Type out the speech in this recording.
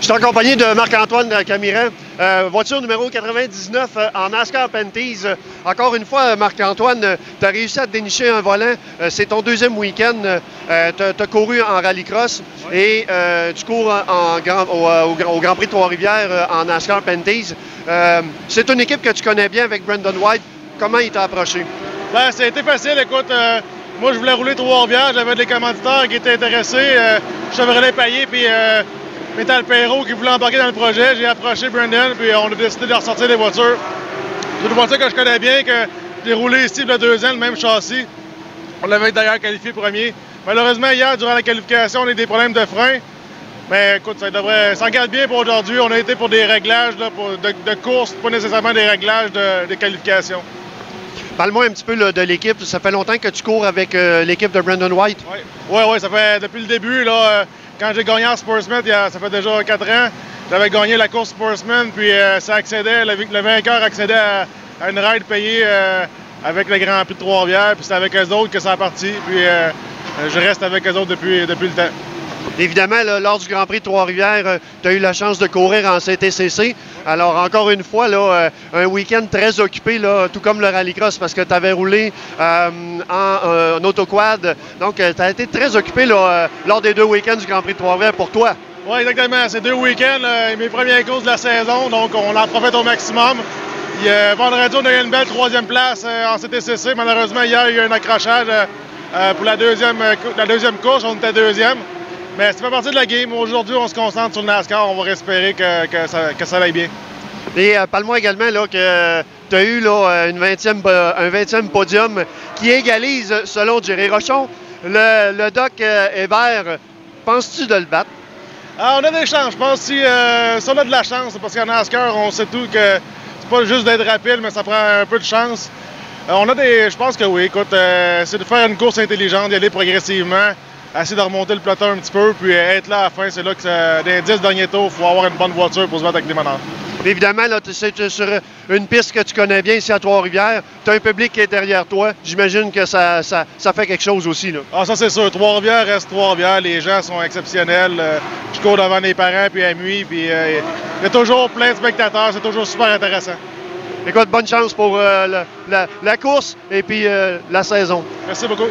Je suis accompagné de Marc-Antoine Camiran, voiture numéro 99 en NASCAR Panties. Encore une fois, Marc-Antoine, tu as réussi à te dénicher un volant. C'est ton deuxième week-end. Tu as couru en rallycross et tu cours au Grand Prix de Trois-Rivières en NASCAR Panties. C'est une équipe que tu connais bien avec Brandon White. Comment il t'a approché? Ben, ça a été facile. Écoute, moi, je voulais rouler Trois-Rivières. J'avais des commanditaires qui étaient intéressés. Chevrolet Payé, puis Metal Perro qui voulait embarquer dans le projet. J'ai approché Brandon, puis on a décidé de ressortir des voitures. C'est une voiture que je connais bien, que j'ai roulé ici il y a 2 ans, le même châssis. On l'avait d'ailleurs qualifié premier. Malheureusement, hier, durant la qualification, on a eu des problèmes de frein. Mais écoute, ça regarde bien pour aujourd'hui. On a été pour des réglages là, de course, pas nécessairement des réglages de qualification. Parle-moi un petit peu là, de l'équipe. Ça fait longtemps que tu cours avec l'équipe de Brandon White? Oui, ça fait depuis le début. Là, quand j'ai gagné en Sportsman, ça fait déjà 4 ans, j'avais gagné la course Sportsman, puis ça accédait, le vainqueur accédait à une ride payée avec le Grand Prix de Trois-Rivières, puis c'est avec eux autres que ça a parti, puis je reste avec eux autres depuis le temps. Évidemment, là, lors du Grand Prix de Trois-Rivières, tu as eu la chance de courir en CTCC. Alors, encore une fois, là, un week-end très occupé, là, tout comme le rallycross, parce que tu avais roulé en autoquad. Donc, tu as été très occupé là, lors des 2 week-ends du Grand Prix de Trois-Rivières pour toi. Oui, exactement. C'est 2 week-ends, mes premières courses de la saison, donc on en profite au maximum. Vendredi, on a eu une belle 3e place en CTCC. Malheureusement, hier, il y a eu un accrochage pour la deuxième course. On était 2e. Mais ça fait partie de la game. Aujourd'hui, on se concentre sur le NASCAR. On va espérer que ça aille bien. Et parle-moi également là, que tu as eu là, un 20e podium qui égalise, selon Jerry Rochon, le Doc Hébert. Penses-tu de le battre? On a des chances. Je pense que si on a de la chance, parce qu'en NASCAR, on sait tout que c'est pas juste d'être rapide, mais ça prend un peu de chance. Je pense que oui. Écoute, c'est de faire une course intelligente, d'y aller progressivement. Essayer de remonter le peloton un petit peu, puis être là à la fin, c'est là que dans les 10 derniers tours, il faut avoir une bonne voiture pour se battre avec les meneurs. Évidemment, là, tu es sur une piste que tu connais bien ici à Trois-Rivières. Tu as un public qui est derrière toi. J'imagine que ça fait quelque chose aussi. Là. Ah, ça c'est sûr. Trois-Rivières reste Trois-Rivières. Les gens sont exceptionnels. Je cours devant les parents puis à nuit. Puis il y a toujours plein de spectateurs. C'est toujours super intéressant. Écoute, bonne chance pour la course et puis la saison. Merci beaucoup.